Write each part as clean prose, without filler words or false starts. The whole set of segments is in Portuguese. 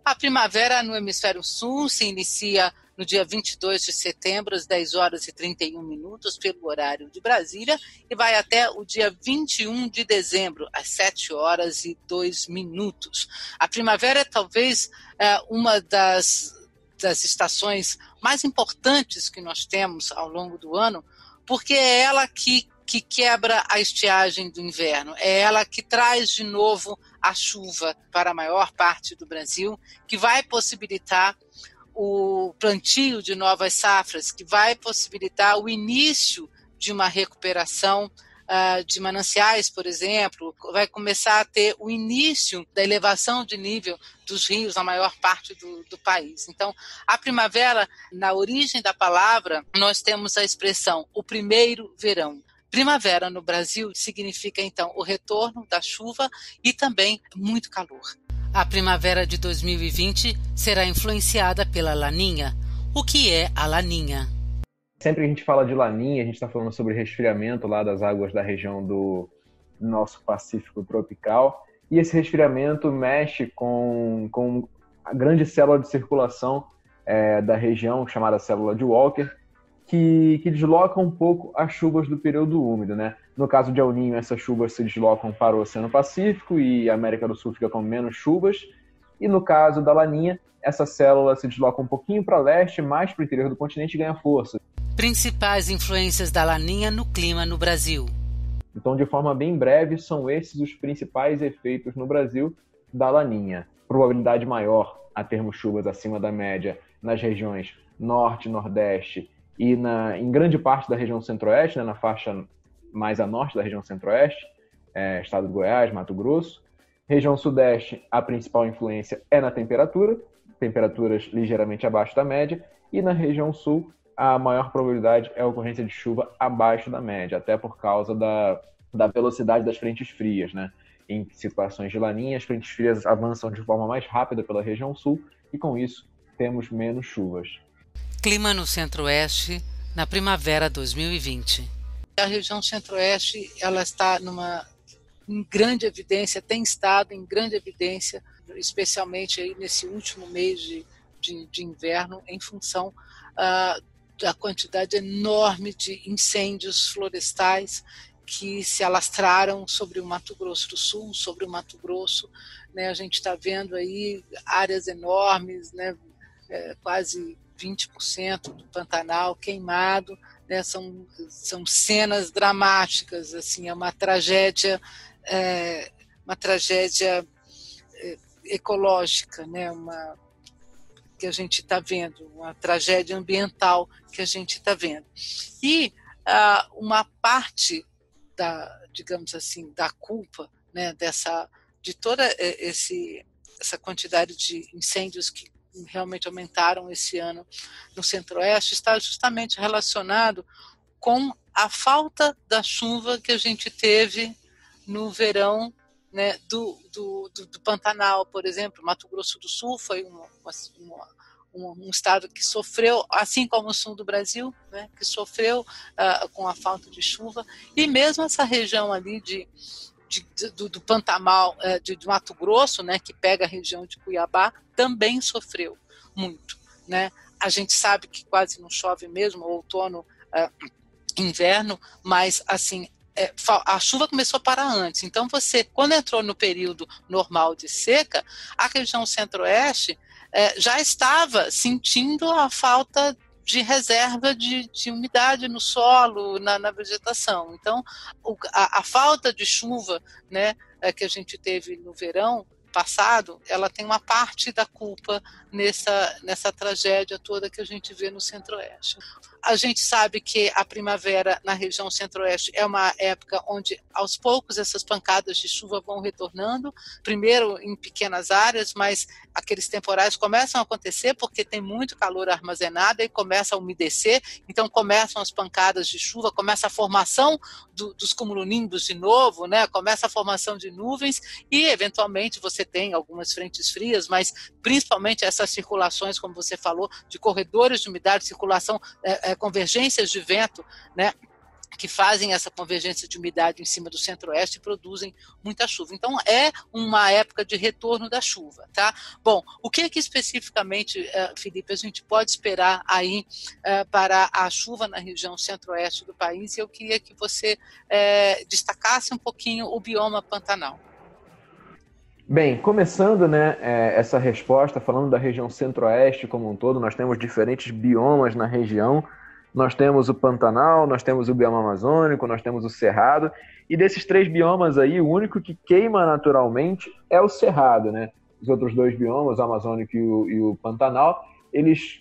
A primavera no hemisfério sul se inicia no dia 22 de setembro, às 10 horas e 31 minutos, pelo horário de Brasília, e vai até o dia 21 de dezembro, às 7 horas e 2 minutos. A primavera é talvez uma das estações mais importantes que nós temos ao longo do ano, porque é ela que quebra a estiagem do inverno, é ela que traz de novo a chuva para a maior parte do Brasil, que vai possibilitar o plantio de novas safras, que vai possibilitar o início de uma recuperação de mananciais, por exemplo, vai começar a ter o início da elevação de nível dos rios na maior parte do país. Então, a primavera, na origem da palavra, nós temos a expressão o primeiro verão. Primavera no Brasil significa, então, o retorno da chuva e também muito calor. A primavera de 2020 será influenciada pela Laninha. O que é a Laninha? Sempre que a gente fala de Laninha, a gente está falando sobre resfriamento lá das águas da região do nosso Pacífico tropical. E esse resfriamento mexe com a grande célula de circulação da região, chamada célula de Walker, que desloca um pouco as chuvas do período úmido, né? No caso de El Niño, essas chuvas se deslocam para o Oceano Pacífico e a América do Sul fica com menos chuvas. E no caso da Laninha, essa célula se desloca um pouquinho para leste, mais para o interior do continente e ganha força. Principais influências da Laninha no clima no Brasil. Então, de forma bem breve, são esses os principais efeitos no Brasil da Laninha. Probabilidade maior a termos chuvas acima da média nas regiões norte, nordeste e em grande parte da região centro-oeste, né, na faixa mais a norte da região centro-oeste, estado de Goiás, Mato Grosso. Região sudeste, a principal influência é na temperatura, temperaturas ligeiramente abaixo da média, e na região sul, a maior probabilidade é a ocorrência de chuva abaixo da média, até por causa da velocidade das frentes frias, né? Em situações de Laninha, as frentes frias avançam de forma mais rápida pela região sul, e com isso temos menos chuvas. Clima no Centro-Oeste na primavera 2020. A região Centro-Oeste ela está em grande evidência, tem estado em grande evidência, especialmente aí nesse último mês de inverno, em função da quantidade enorme de incêndios florestais que se alastraram sobre o Mato Grosso do Sul, sobre o Mato Grosso, né? A gente está vendo aí áreas enormes, né? Quase 20% do Pantanal queimado, né? São cenas dramáticas, assim, é uma tragédia ecológica, né? Que a gente está vendo, uma tragédia ambiental que a gente está vendo. E uma parte digamos assim, da culpa, né, de toda essa quantidade de incêndios que realmente aumentaram esse ano no Centro-Oeste está justamente relacionado com a falta da chuva que a gente teve no verão, né, do Pantanal, por exemplo. Mato Grosso do Sul foi um estado que sofreu, assim como o sul do Brasil, né, que sofreu com a falta de chuva, e mesmo essa região ali do Pantanal, de Mato Grosso, né, que pega a região de Cuiabá, também sofreu muito, né? A gente sabe que quase não chove mesmo, outono, inverno, mas assim, a chuva começou a parar antes. Então quando entrou no período normal de seca, a região Centro-Oeste já estava sentindo a falta de reserva de umidade no solo, na vegetação. Então, a falta de chuva, né, que a gente teve no verão passado, ela tem uma parte da culpa nessa tragédia toda que a gente vê no Centro-Oeste. A gente sabe que a primavera na região Centro-Oeste é uma época onde, aos poucos, essas pancadas de chuva vão retornando, primeiro em pequenas áreas, mas aqueles temporais começam a acontecer porque tem muito calor armazenado e começa a umedecer, então começam as pancadas de chuva, começa a formação dos cumulonimbus de novo, né? Começa a formação de nuvens e, eventualmente, você tem algumas frentes frias, mas principalmente essas circulações, como você falou, de corredores de umidade, circulação, convergências de vento, né? que fazem essa convergência de umidade em cima do centro-oeste e produzem muita chuva. Então, é uma época de retorno da chuva, tá? Bom, o que especificamente, Felipe, a gente pode esperar aí para a chuva na região centro-oeste do país? E eu queria que você destacasse um pouquinho o bioma Pantanal. Bem, começando, né, essa resposta, falando da região centro-oeste como um todo, nós temos diferentes biomas na região. Nós temos o Pantanal, nós temos o bioma amazônico, nós temos o Cerrado, e desses 3 biomas aí, o único que queima naturalmente é o Cerrado, né? Os outros 2 biomas, o amazônico e o Pantanal,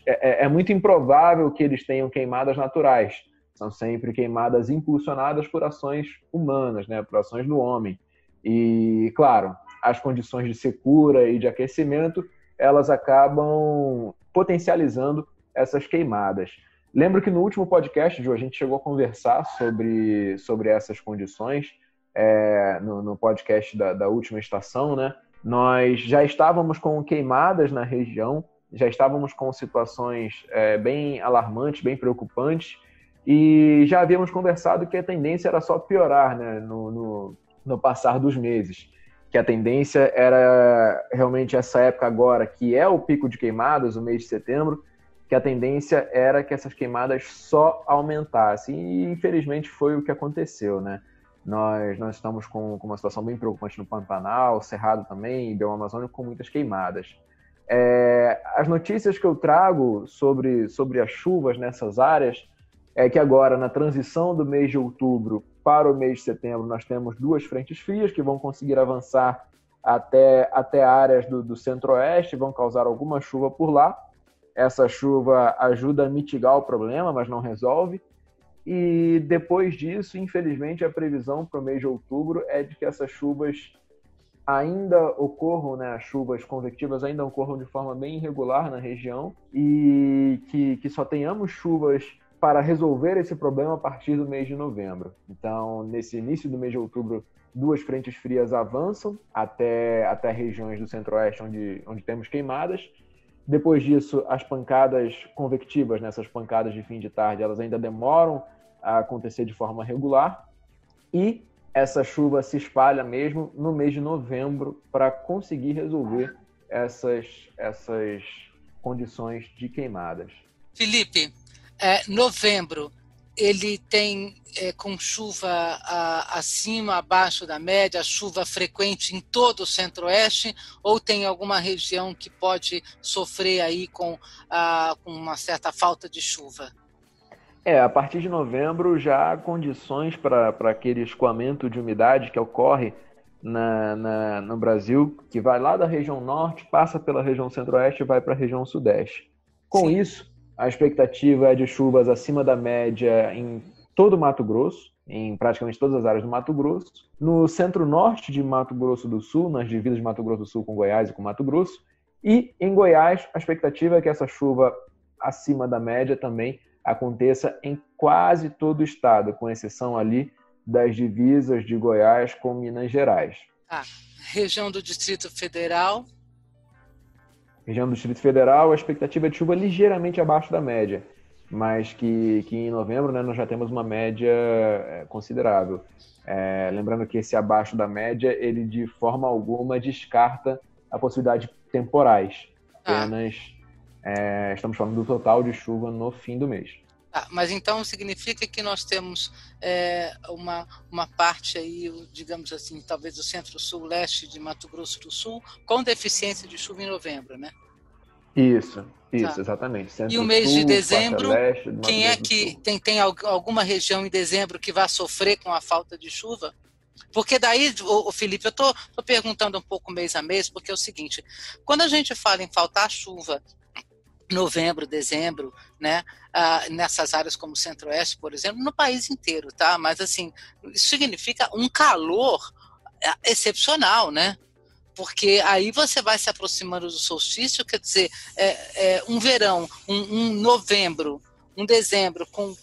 é muito improvável que eles tenham queimadas naturais. São sempre queimadas impulsionadas por ações humanas, né? Por ações do homem. E, claro, as condições de secura e de aquecimento, elas acabam potencializando essas queimadas. Lembro que no último podcast, Ju, a gente chegou a conversar sobre essas condições, no podcast da última estação, né? Nós já estávamos com queimadas na região, já estávamos com situações bem alarmantes, bem preocupantes, e já havíamos conversado que a tendência era só piorar, né, no passar dos meses. Que a tendência era realmente essa época agora, que é o pico de queimadas, o mês de setembro, que a tendência era que essas queimadas só aumentassem. E, infelizmente, foi o que aconteceu, né? Nós estamos com uma situação bem preocupante no Pantanal, Cerrado também, e bioma amazônico com muitas queimadas. As notícias que eu trago sobre as chuvas nessas áreas é que agora, na transição do mês de outubro para o mês de setembro, nós temos 2 frentes frias que vão conseguir avançar até áreas do centro-oeste, vão causar alguma chuva por lá. Essa chuva ajuda a mitigar o problema, mas não resolve. E depois disso, infelizmente, a previsão para o mês de outubro é de que essas chuvas ainda ocorram, né, as chuvas convectivas ainda ocorram de forma bem irregular na região e que só tenhamos chuvas para resolver esse problema a partir do mês de novembro. Então, nesse início do mês de outubro, 2 frentes frias avançam até regiões do centro-oeste onde temos queimadas. Depois disso, as pancadas convectivas, né, essas pancadas de fim de tarde, elas ainda demoram a acontecer de forma regular. E essa chuva se espalha mesmo no mês de novembro para conseguir resolver essas condições de queimadas. Felipe, novembro, ele tem com chuva acima, abaixo da média, chuva frequente em todo o centro-oeste, ou tem alguma região que pode sofrer aí com uma certa falta de chuva? A partir de novembro já há condições para aquele escoamento de umidade que ocorre no Brasil, que vai lá da região norte, passa pela região centro-oeste e vai para a região sudeste. Com Sim. isso, a expectativa é de chuvas acima da média em todo o Mato Grosso, em praticamente todas as áreas do Mato Grosso. No centro-norte de Mato Grosso do Sul, nas divisas de Mato Grosso do Sul com Goiás e com Mato Grosso. E em Goiás, a expectativa é que essa chuva acima da média também aconteça em quase todo o estado, com exceção ali das divisas de Goiás com Minas Gerais. Região do Distrito Federal? Região do Distrito Federal, a expectativa é de chuva ligeiramente abaixo da média, mas que em novembro, né, nós já temos uma média considerável. Lembrando que esse abaixo da média, ele de forma alguma descarta a possibilidade de temporais. Apenas estamos falando do total de chuva no fim do mês. Mas então significa que nós temos uma parte aí, digamos assim, talvez do centro-sul-leste de Mato Grosso do Sul, com deficiência de chuva em novembro, né? Isso, exatamente. E o mês de dezembro, quem é que tem alguma região em dezembro que vai sofrer com a falta de chuva? Porque daí, Felipe, eu estou perguntando um pouco mês a mês, porque é o seguinte, quando a gente fala em faltar chuva, novembro, dezembro, né, nessas áreas como o Centro-Oeste, por exemplo, no país inteiro, tá? Mas assim, isso significa um calor excepcional, né? Porque aí você vai se aproximando do solstício, quer dizer, um verão, um novembro, um dezembro com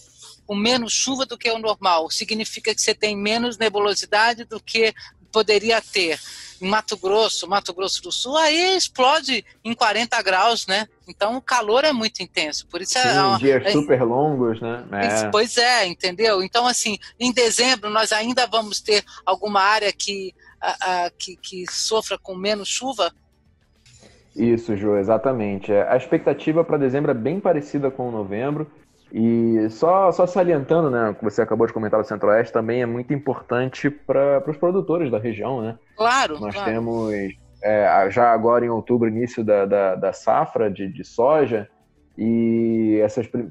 menos chuva do que o normal, significa que você tem menos nebulosidade do que poderia ter em Mato Grosso do Sul, aí explode em 40 graus, né? Então o calor é muito intenso. Por isso Sim, dias super longos, né? Pois é, entendeu? Então, assim, em dezembro nós ainda vamos ter alguma área que sofra com menos chuva? Isso, Ju, exatamente. A expectativa para dezembro é bem parecida com novembro. E só salientando, né, o que você acabou de comentar do Centro-Oeste, também é muito importante para os produtores da região, né? Claro, Nós claro. temos, já agora em outubro, início da safra de soja, e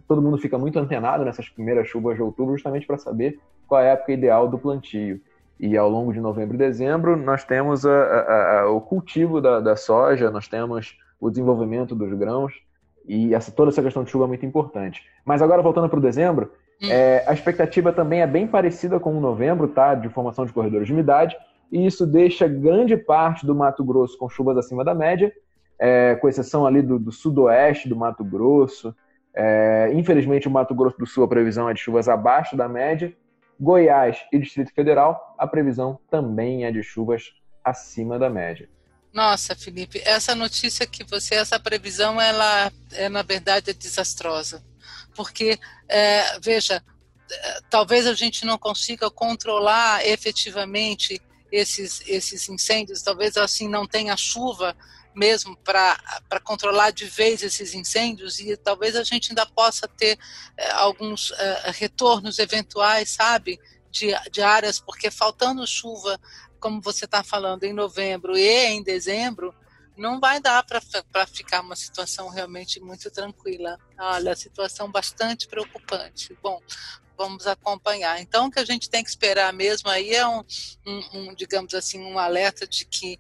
todo mundo fica muito antenado nessas primeiras chuvas de outubro, justamente para saber qual é a época ideal do plantio. E ao longo de novembro e dezembro, nós temos o cultivo da soja, nós temos o desenvolvimento dos grãos, e toda essa questão de chuva é muito importante. Mas agora, voltando para o dezembro, a expectativa também é bem parecida com o novembro, tá? De formação de corredores de umidade, e isso deixa grande parte do Mato Grosso com chuvas acima da média, com exceção ali do sudoeste do Mato Grosso. Infelizmente, o Mato Grosso do Sul, a previsão é de chuvas abaixo da média. Goiás e Distrito Federal, a previsão também é de chuvas acima da média. Nossa, Felipe, essa previsão, ela na verdade é desastrosa, porque, veja, talvez a gente não consiga controlar efetivamente esses incêndios, talvez assim não tenha chuva mesmo para controlar de vez esses incêndios, e talvez a gente ainda possa ter alguns retornos eventuais, sabe, de áreas, porque faltando chuva, como você está falando, em novembro e em dezembro, não vai dar para ficar uma situação realmente muito tranquila. Olha, a situação bastante preocupante. Bom, vamos acompanhar. Então, o que a gente tem que esperar mesmo aí é digamos assim, um alerta de que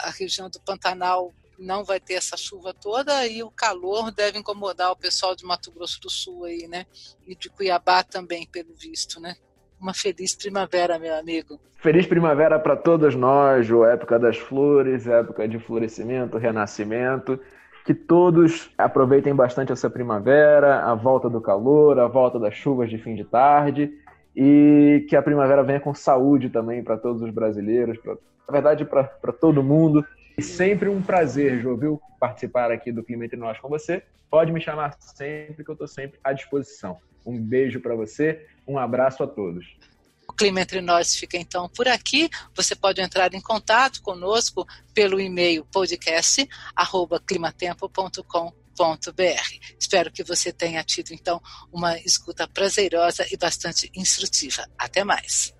a região do Pantanal não vai ter essa chuva toda, e o calor deve incomodar o pessoal de Mato Grosso do Sul aí, né? E de Cuiabá também, pelo visto, né? Uma feliz primavera, meu amigo. Feliz primavera para todos nós, Ju, época das flores, época de florescimento, renascimento. Que todos aproveitem bastante essa primavera, a volta do calor, a volta das chuvas de fim de tarde, e que a primavera venha com saúde também para todos os brasileiros, na verdade para todo mundo. E sempre um prazer, Ju, viu, participar aqui do Clima Entre Nós com você. Pode me chamar sempre, que eu estou sempre à disposição. Um beijo para você, um abraço a todos. O Clima Entre Nós fica então por aqui. Você pode entrar em contato conosco pelo e-mail podcast@climatempo.com.br. Espero que você tenha tido então uma escuta prazerosa e bastante instrutiva. Até mais.